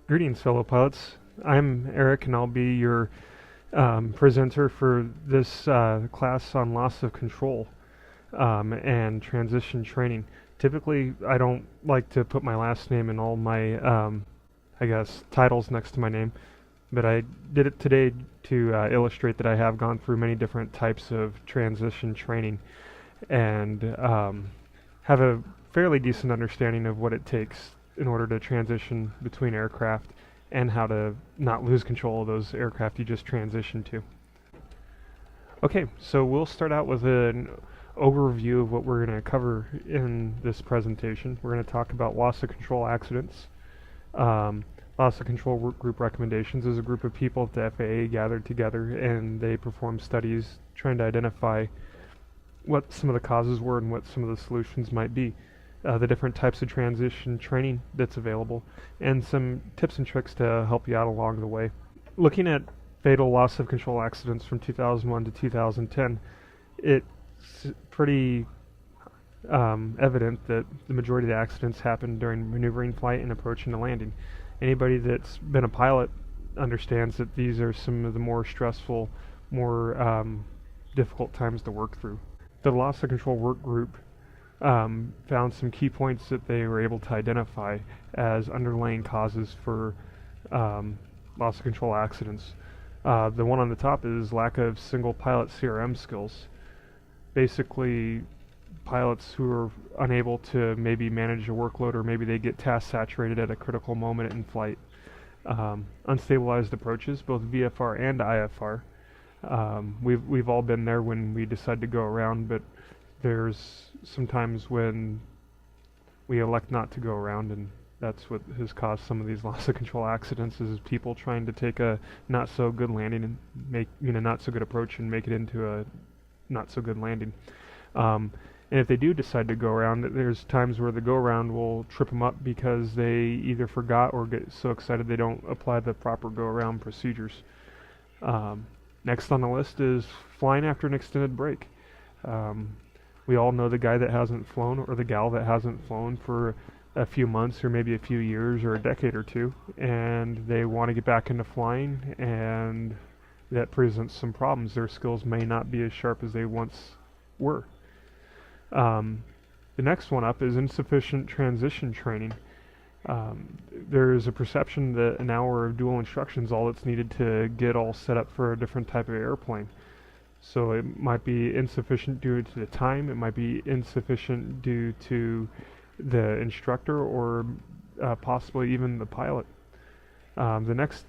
Greetings, fellow pilots. I'm Eric, and I'll be your presenter for this class on loss of control and transition training. Typically, I don't like to put my last name in all my, I guess, titles next to my name, but I did it today to illustrate that I have gone through many different types of transition training and have a fairly decent understanding of what it takes in order to transition between aircraft and how to not lose control of those aircraft you just transitioned to. Okay, so we'll start out with an overview of what we're going to cover in this presentation. We're going to talk about loss of control accidents. Loss of control work group recommendations is a group of people at the FAA gathered together, and they performed studies trying to identify what some of the causes were and what some of the solutions might be, the different types of transition training that's available, and some tips and tricks to help you out along the way. Looking at fatal loss of control accidents from 2001 to 2010, it's pretty evident that the majority of the accidents happened during maneuvering flight and approaching a landing. Anybody that's been a pilot understands that these are some of the more stressful, more difficult times to work through. The loss of control work group found some key points that they were able to identify as underlying causes for loss of control accidents. The one on the top is lack of single pilot CRM skills. Basically, pilots who are unable to maybe manage a workload, or maybe they get task saturated at a critical moment in flight. Unstabilized approaches, both VFR and IFR. We've all been there when we decide to go around, but there's sometimes when we elect not to go around, and that's what has caused some of these loss of control accidents, is people trying to take a not so good landing and make not so good approach and make it into a not so good landing. And if they do decide to go around, there's times where the go around will trip them up because they either forgot or get so excited they don't apply the proper go around procedures. Next on the list is flying after an extended break. We all know the guy that hasn't flown, or the gal that hasn't flown for a few months or maybe a few years or a decade or two, and they want to get back into flying, and that presents some problems. Their skills may not be as sharp as they once were. The next one up is insufficient transition training. There is a perception that an hour of dual instruction is all that's needed to get all set up for a different type of airplane. So it might be insufficient due to the time, it might be insufficient due to the instructor, or possibly even the pilot. The next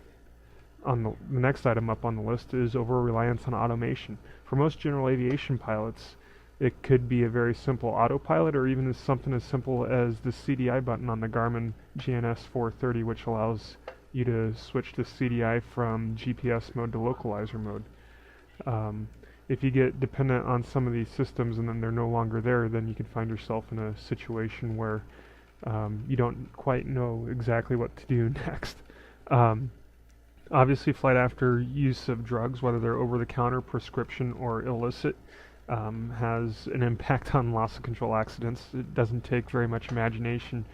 item up on the list is over-reliance on automation. For most general aviation pilots, it could be a very simple autopilot, or even something as simple as the CDI button on the Garmin GNS 430, which allows you to switch to CDI from GPS mode to localizer mode. If you get dependent on some of these systems and then they're no longer there, then you can find yourself in a situation where you don't quite know exactly what to do next. Obviously, flight after use of drugs, whether they're over-the-counter, prescription, or illicit, has an impact on loss of control accidents. It doesn't take very much imagination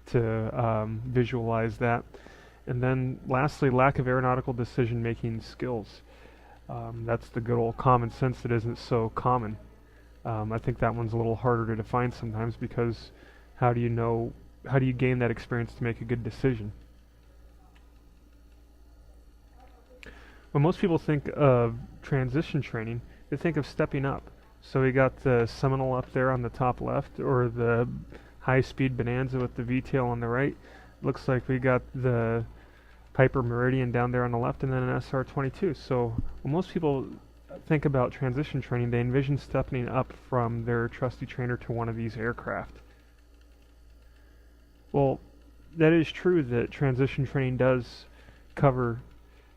to visualize that. And then lastly, lack of aeronautical decision-making skills. That's the good old common sense that isn't so common. I think that one's a little harder to define sometimes, because how do you gain that experience to make a good decision? When most people think of transition training, they think of stepping up. So we got the Seminole up there on the top left, or the high-speed Bonanza with the V-tail on the right. Looks like we got the Piper Meridian down there on the left, and then an SR-22. So when most people think about transition training, they envision stepping up from their trusty trainer to one of these aircraft. Well, that is true that transition training does cover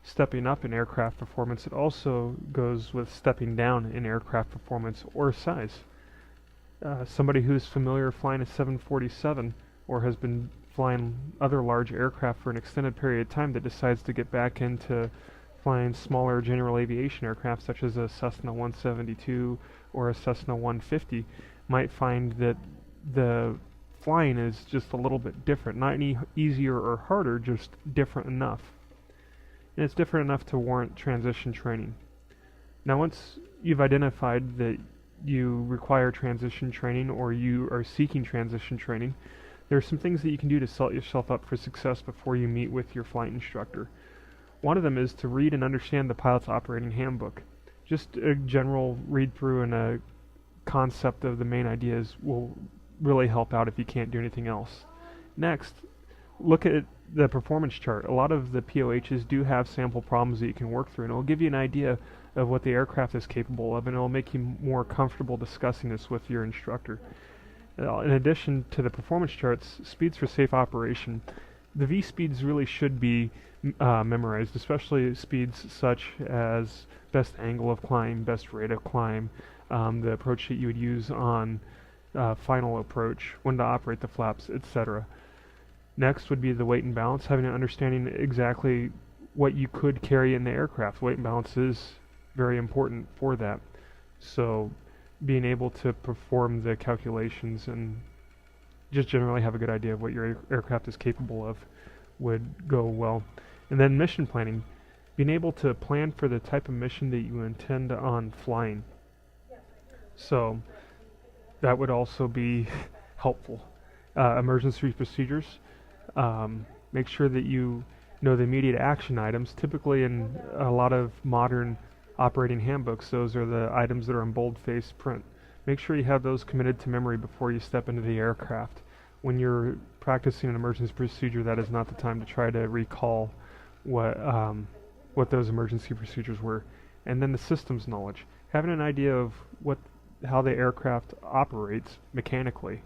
stepping up in aircraft performance. It also goes with stepping down in aircraft performance or size. Somebody who's familiar flying a 747, or has been flying other large aircraft for an extended period of time, that decides to get back into flying smaller general aviation aircraft such as a Cessna 172 or a Cessna 150, might find that the flying is just a little bit different. Not any easier or harder, just different enough. And it's different enough to warrant transition training. Now once you've identified that you require transition training or you are seeking transition training, there are some things that you can do to set yourself up for success before you meet with your flight instructor. One of them is to read and understand the pilot's operating handbook. Just a general read through and a concept of the main ideas will really help out if you can't do anything else. Next, look at the performance chart. A lot of the POHs do have sample problems that you can work through, and it'll give you an idea of what the aircraft is capable of, and it'll make you more comfortable discussing this with your instructor. In addition to the performance charts, speeds for safe operation. The V-speeds really should be memorized, especially speeds such as best angle of climb, best rate of climb, the approach that you would use on final approach, when to operate the flaps, etc. Next would be the weight and balance, having an understanding exactly what you could carry in the aircraft. Weight and balance is very important for that. So being able to perform the calculations and just generally have a good idea of what your aircraft is capable of would go well. And then mission planning, being able to plan for the type of mission that you intend on flying. So that would also be helpful. Emergency procedures, make sure that you know the immediate action items. Typically in a lot of modern operating handbooks, those are the items that are in bold-face print. Make sure you have those committed to memory before you step into the aircraft. When you're practicing an emergency procedure, that is not the time to try to recall what those emergency procedures were. And then the systems knowledge. Having an idea of how the aircraft operates mechanically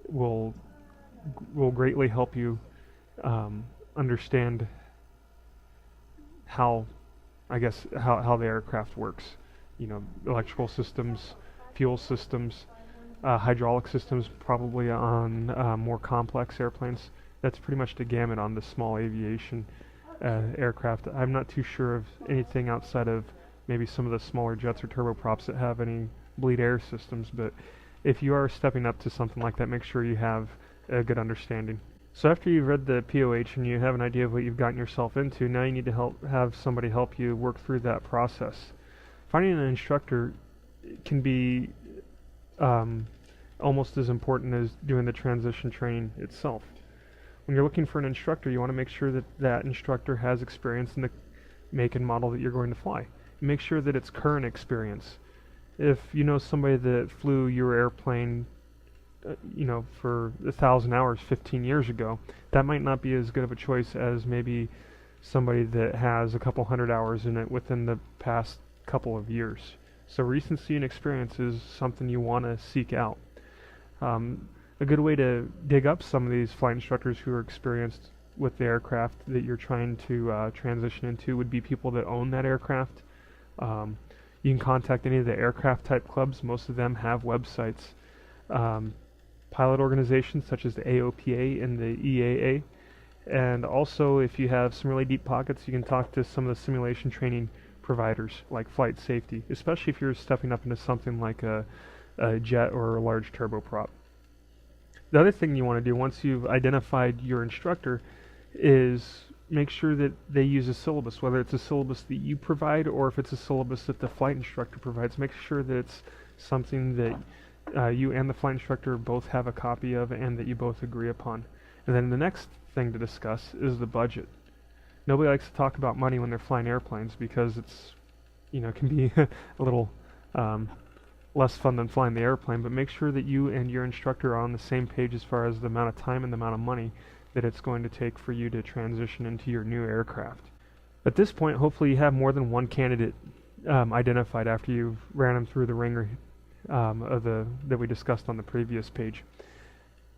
will greatly help you understand how the aircraft works. You know, electrical systems, fuel systems, hydraulic systems, probably on more complex airplanes. That's pretty much the gamut on the small aviation aircraft. I'm not too sure of anything outside of maybe some of the smaller jets or turboprops that have any bleed air systems, but if you are stepping up to something like that, make sure you have a good understanding. So after you've read the POH and you have an idea of what you've gotten yourself into, now you need to have somebody help you work through that process. Finding an instructor can be almost as important as doing the transition training itself. When you're looking for an instructor, you want to make sure that that instructor has experience in the make and model that you're going to fly. Make sure that it's current experience. If you know somebody that flew your airplane for 1,000 hours 15 years ago, that might not be as good of a choice as maybe somebody that has a couple hundred hours in it within the past couple of years. So recency and experience is something you want to seek out. A good way to dig up some of these flight instructors who are experienced with the aircraft that you're trying to transition into would be people that own that aircraft. You can contact any of the aircraft type clubs. Most of them have websites. Pilot organizations such as the AOPA and the EAA. And also, if you have some really deep pockets, you can talk to some of the simulation training providers like Flight Safety, especially if you're stepping up into something like a jet or a large turboprop. The other thing you want to do once you've identified your instructor is make sure that they use a syllabus, whether it's a syllabus that you provide or if it's a syllabus that the flight instructor provides. Make sure that it's something that you and the flight instructor both have a copy of and that you both agree upon. And then the next thing to discuss is the budget. Nobody likes to talk about money when they're flying airplanes because it's, can be a little less fun than flying the airplane, but make sure that you and your instructor are on the same page as far as the amount of time and the amount of money that it's going to take for you to transition into your new aircraft. At this point, hopefully you have more than one candidate identified after you've ran them through the ringer that we discussed on the previous page.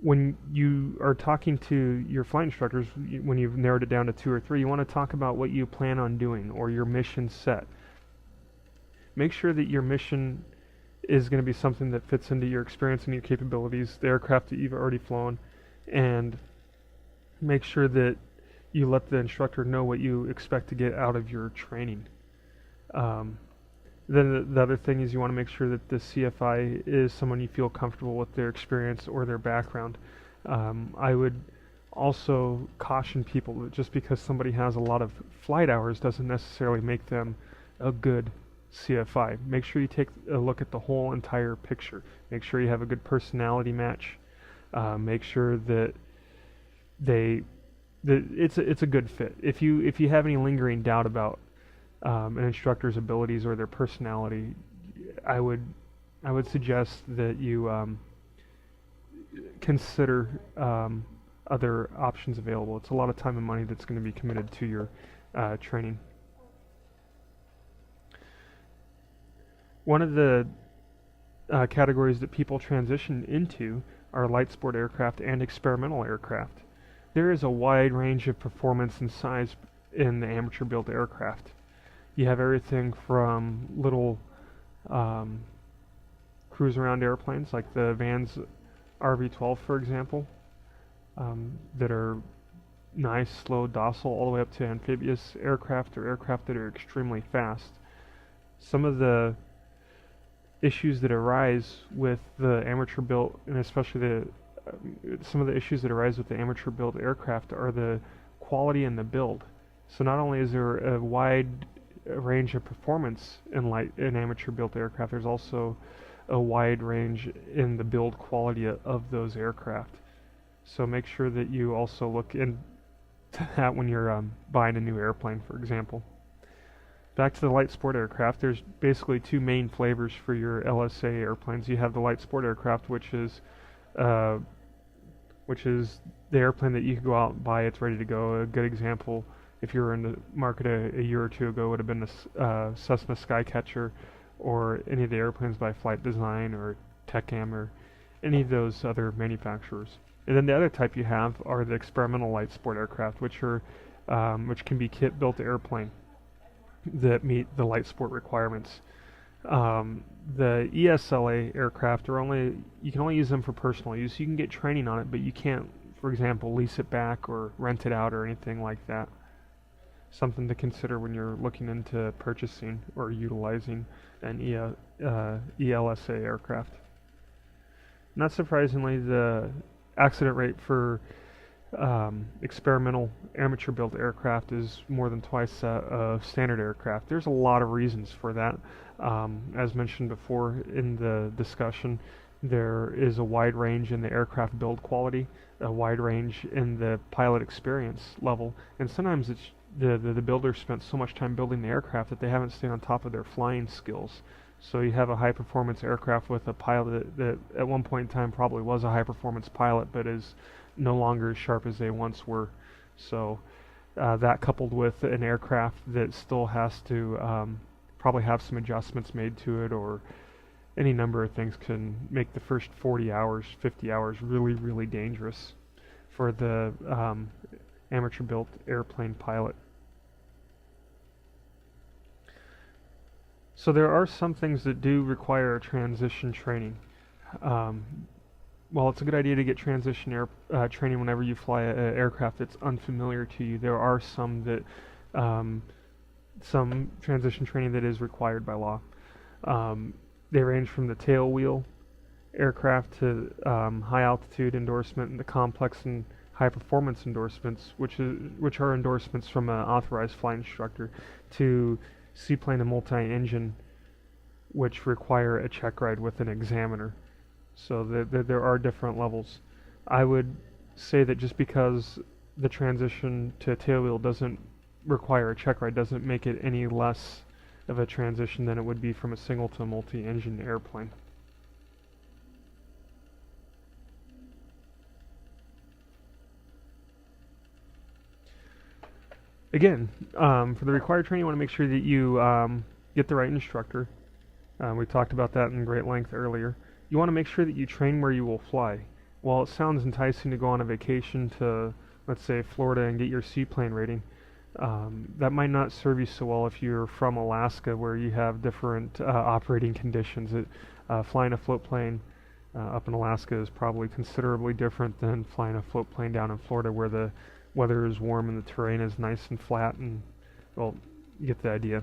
When you are talking to your flight instructors, when you've narrowed it down to 2 or 3, you want to talk about what you plan on doing or your mission set. Make sure that your mission is going to be something that fits into your experience and your capabilities, the aircraft that you've already flown, and make sure that you let the instructor know what you expect to get out of your training. Then the other thing is you want to make sure that the CFI is someone you feel comfortable with their experience or their background. I would also caution people that just because somebody has a lot of flight hours doesn't necessarily make them a good CFI. Make sure you take a look at the whole entire picture. Make sure you have a good personality match. Make sure that it's a good fit. If you have any lingering doubt about an instructor's abilities or their personality, I would suggest that you consider other options available. It's a lot of time and money that's going to be committed to your training. One of the categories that people transition into are light sport aircraft and experimental aircraft. There is a wide range of performance and size in the amateur built aircraft. You have everything from little cruise around airplanes like the Vans RV-12, for example, that are nice, slow, docile, all the way up to amphibious aircraft or aircraft that are extremely fast. Some of the issues that arise with the amateur built, and especially some of the issues that arise with the amateur built aircraft are the quality and the build. So not only is there a wide range of performance in amateur built aircraft, there's also a wide range in the build quality of those aircraft. So make sure that you also look into that when you're buying a new airplane, for example. Back to the light sport aircraft, there's basically two main flavors for your LSA airplanes. You have the light sport aircraft, which is the airplane that you can go out and buy. It's ready to go. A good example, if you were in the market a year or two ago, would have been the Cessna Skycatcher, or any of the airplanes by Flight Design or TechAm or any of those other manufacturers. And then the other type you have are the experimental light sport aircraft, which can be kit-built airplane that meet the light sport requirements. The ESLA aircraft you can only use them for personal use. You can get training on it, but you can't, for example, lease it back or rent it out or anything like that. Something to consider when you're looking into purchasing or utilizing an ELSA aircraft. Not surprisingly, the accident rate for experimental amateur built aircraft is more than twice that of standard aircraft. There's a lot of reasons for that. As mentioned before in the discussion, there is a wide range in the aircraft build quality, a wide range in the pilot experience level, and sometimes it's the builder spent so much time building the aircraft that they haven't stayed on top of their flying skills. So you have a high performance aircraft with a pilot that at one point in time probably was a high performance pilot, but is no longer as sharp as they once were. So that coupled with an aircraft that still has to probably have some adjustments made to it, or any number of things, can make the first 40 hours, 50 hours really, really dangerous for the amateur built airplane pilot. So there are some things that do require transition training. While it's a good idea to get transition training whenever you fly an aircraft that's unfamiliar to you, there are some transition training that is required by law. They range from the tail wheel aircraft to high altitude endorsement and the complex and high performance endorsements, which are endorsements from an authorized flight instructor, to seaplane and multi-engine, which require a check ride with an examiner. So there are different levels. I would say that just because the transition to tailwheel doesn't require a check ride doesn't make it any less of a transition than it would be from a single to a multi-engine airplane. Again, for the required training, you want to make sure that you get the right instructor. We talked about that in great length earlier. You want to make sure that you train where you will fly. While it sounds enticing to go on a vacation to, let's say, Florida and get your seaplane rating, that might not serve you so well if you're from Alaska, where you have different operating conditions. Flying a float plane up in Alaska is probably considerably different than flying a float plane down in Florida, where the weather is warm and the terrain is nice and flat, and, well, you get the idea.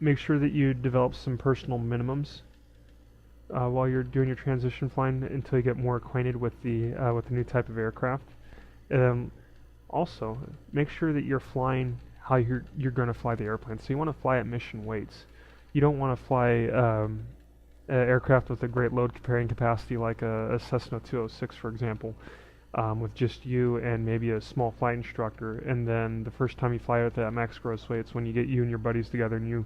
Make sure that you develop some personal minimums while you're doing your transition flying until you get more acquainted with the new type of aircraft. Um, Also, make sure that you're flying how you're going to fly the airplane. So you want to fly at mission weights. You don't want to fly an aircraft with a great load carrying capacity like a Cessna 206, for example, with just you and maybe a small flight instructor. And then the first time you fly it at max gross weight, it's when you get you and your buddies together and you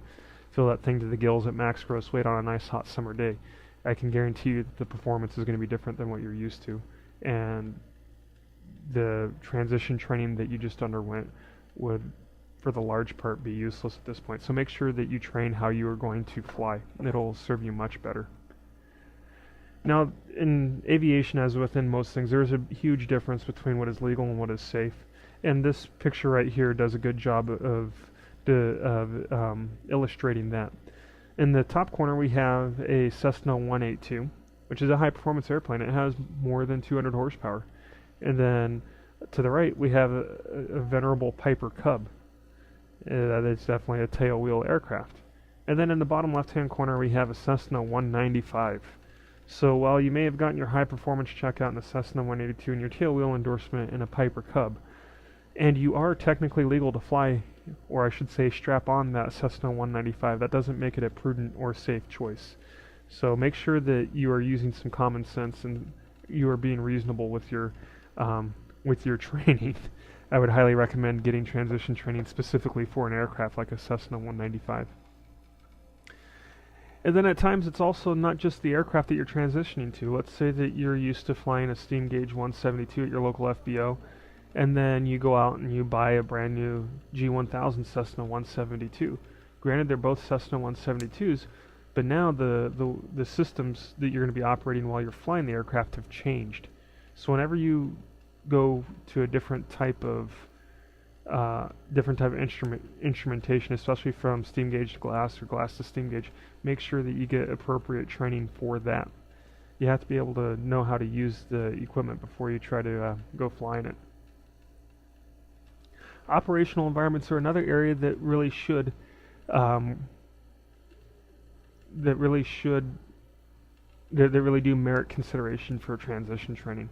fill that thing to the gills at max gross weight on a nice hot summer day. I can guarantee you that the performance is going to be different than what you're used to. And the transition training that you just underwent would, for the large part, be useless at this point. So make sure that you train how you are going to fly. It'll serve you much better. Now, in aviation, as within most things, there's a huge difference between what is legal and what is safe. And this picture right here does a good job of illustrating that. In the top corner, we have a Cessna 182, which is a high-performance airplane. It has more than 200 horsepower. And then to the right, we have a venerable Piper Cub. That is definitely a tail-wheel aircraft. And then in the bottom left-hand corner, we have a Cessna 195. So while you may have gotten your high-performance checkout in the Cessna 182 and your tail-wheel endorsement in a Piper Cub, and you are technically legal to fly, or I should say strap on that Cessna 195, that doesn't make it a prudent or safe choice. So make sure that you are using some common sense and you are being reasonable with your training. I would highly recommend getting transition training specifically for an aircraft like a Cessna 195. And then at times it's also not just the aircraft that you're transitioning to. Let's say that you're used to flying a steam gauge 172 at your local FBO, and then you go out and you buy a brand new G1000 Cessna 172. Granted, they're both Cessna 172s, but now the systems that you're going to be operating while you're flying the aircraft have changed. So whenever you go to a different type of instrumentation, especially from steam gauge to glass or glass to steam gauge, make sure that you get appropriate training for that. You have to be able to know how to use the equipment before you try to go flying it. Operational environments are another area that really do merit consideration for transition training.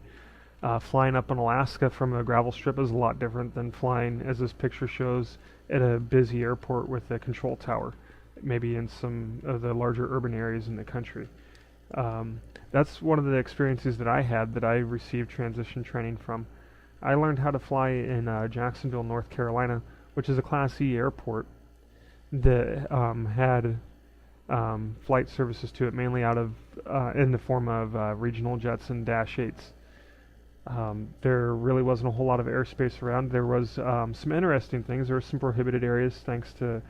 Flying up in Alaska from a gravel strip is a lot different than flying, as this picture shows, at a busy airport with a control tower, maybe in some of the larger urban areas in the country. That's one of the experiences that I had that I received transition training from. I learned how to fly in Jacksonville, North Carolina, which is a Class E airport that had flight services to it, mainly out of in the form of regional jets and Dash 8s. There really wasn't a whole lot of airspace around. There was some interesting things. There were some prohibited areas thanks to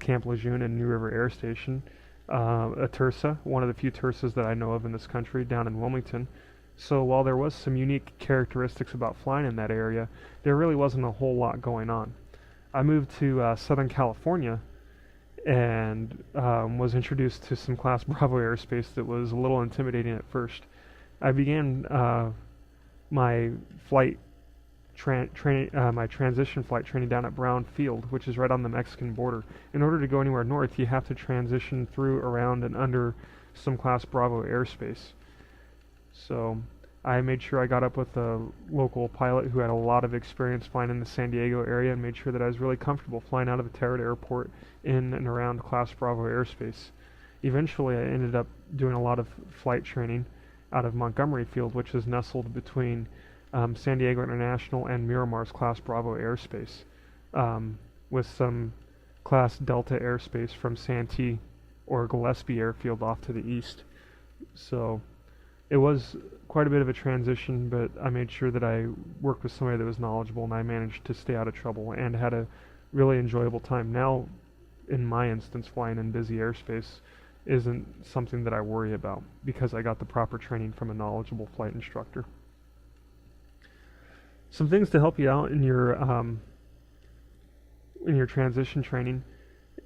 Camp Lejeune and New River Air Station. A TIRSA, one of the few TIRSAs that I know of in this country, down in Wilmington. So while there was some unique characteristics about flying in that area, there really wasn't a whole lot going on. I moved to Southern California and was introduced to some Class Bravo airspace that was a little intimidating at first. I began my transition flight training down at Brown Field, which is right on the Mexican border. In order to go anywhere north, you have to transition through, around, and under some Class Bravo airspace. So I made sure I got up with a local pilot who had a lot of experience flying in the San Diego area and made sure that I was really comfortable flying out of the Tarrant Airport in and around Class Bravo airspace. Eventually, I ended up doing a lot of flight training out of Montgomery Field, which is nestled between San Diego International and Miramar's Class Bravo airspace, with some Class Delta airspace from Santee or Gillespie Airfield off to the east. So it was quite a bit of a transition, but I made sure that I worked with somebody that was knowledgeable, and I managed to stay out of trouble and had a really enjoyable time. Now, in my instance, flying in busy airspace isn't something that I worry about because I got the proper training from a knowledgeable flight instructor. Some things to help you out in your transition training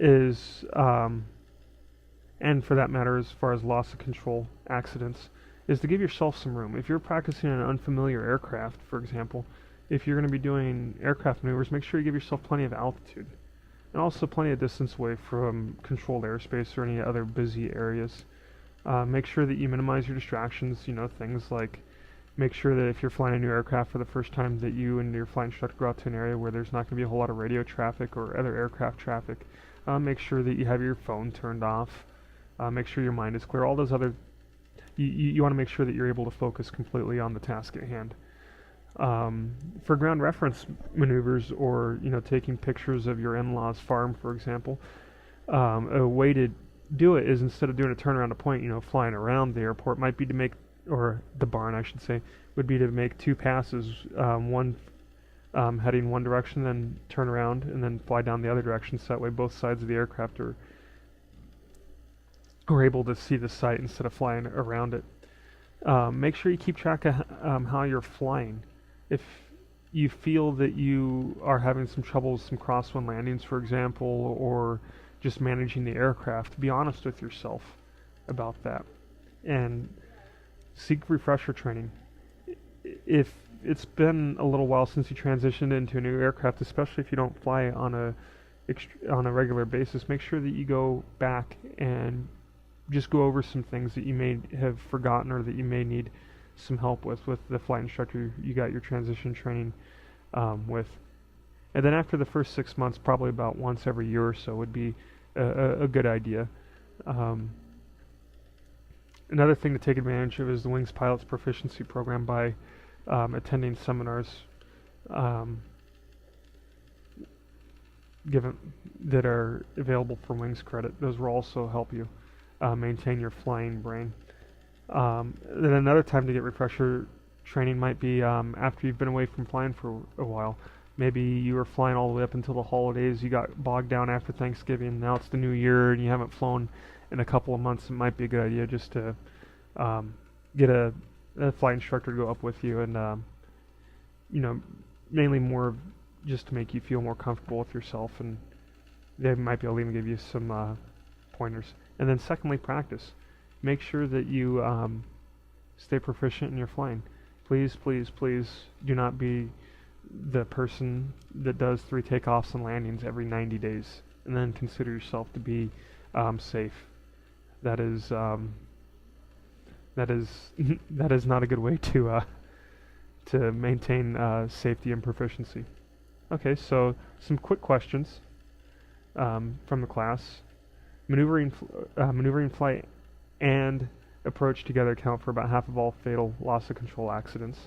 is, and for that matter, as far as loss of control accidents, is to give yourself some room. If you're practicing an unfamiliar aircraft, for example, if you're going to be doing aircraft maneuvers, make sure you give yourself plenty of altitude and also plenty of distance away from controlled airspace or any other busy areas. Make sure that you minimize your distractions, things like make sure that if you're flying a new aircraft for the first time that you and your flight instructor go out to an area where there's not going to be a whole lot of radio traffic or other aircraft traffic. Make sure that you have your phone turned off. Make sure your mind is clear. All those other, you want to make sure that you're able to focus completely on the task at hand. For ground reference maneuvers or taking pictures of your in-laws farm, for example, a way to do it is instead of doing a turnaround to point, flying around the airport, might be to make, or the barn I should say, would be to make 2 passes, one heading one direction, then turn around and then fly down the other direction, so that way both sides of the aircraft are able to see the site instead of flying around it. Make sure you keep track of how you're flying. If you feel that you are having some trouble with some crosswind landings, for example, or just managing the aircraft, be honest with yourself about that and seek refresher training. If it's been a little while since you transitioned into a new aircraft, especially if you don't fly on a regular basis, make sure that you go back and just go over some things that you may have forgotten or that you may need some help with the flight instructor you got your transition training with. And then after the first 6 months, probably about once every year or so would be a good idea. Another thing to take advantage of is the Wings Pilots Proficiency Program by attending seminars that are available for Wings credit. Those will also help you maintain your flying brain. Then another time to get refresher training might be after you've been away from flying for a while. Maybe you were flying all the way up until the holidays, you got bogged down after Thanksgiving, now it's the new year and you haven't flown in a couple of months. It might be a good idea just to get a flight instructor to go up with you and mainly more just to make you feel more comfortable with yourself, and they might be able to even give you some pointers. And then secondly, practice. Make sure that you stay proficient in your flying. Please, please, please do not be the person that does 3 takeoffs and landings every 90 days and then consider yourself to be safe. That is that is not a good way to maintain safety and proficiency. Okay, so some quick questions from the class. Maneuvering flight and approach together account for about half of all fatal loss of control accidents.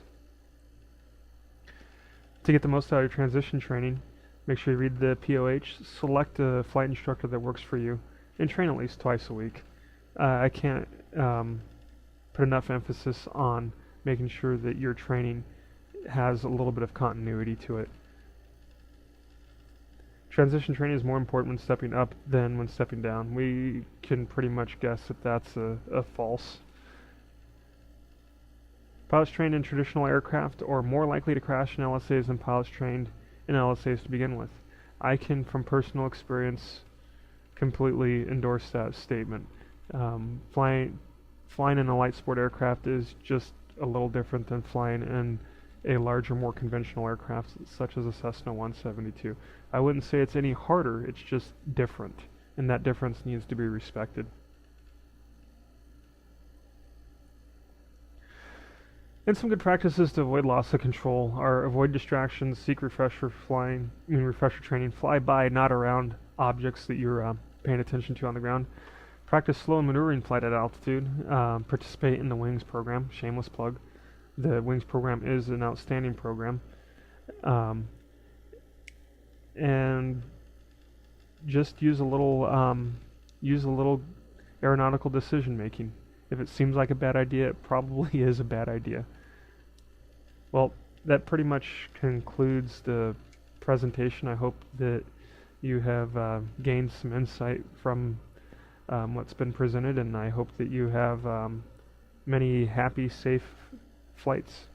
To get the most out of your transition training, make sure you read the POH, select a flight instructor that works for you, and train at least twice a week. I can't put enough emphasis on making sure that your training has a little bit of continuity to it. Transition training is more important when stepping up than when stepping down. We can pretty much guess that that's a false. Pilots trained in traditional aircraft are more likely to crash in LSAs than pilots trained in LSAs to begin with. I can, from personal experience, completely endorse that statement. Flying in a light sport aircraft is just a little different than flying in a larger, more conventional aircraft such as a Cessna 172. I wouldn't say it's any harder, it's just different, and that difference needs to be respected. And some good practices to avoid loss of control are avoid distractions, seek refresher training, fly by, not around objects that you're paying attention to on the ground. Practice slow and maneuvering flight at altitude. Participate in the Wings program, shameless plug. The Wings program is an outstanding program. And just use a little aeronautical decision making. If it seems like a bad idea, it probably is a bad idea. Well, that pretty much concludes the presentation. I hope that you have gained some insight from what's been presented, and I hope that you have many happy, safe flights.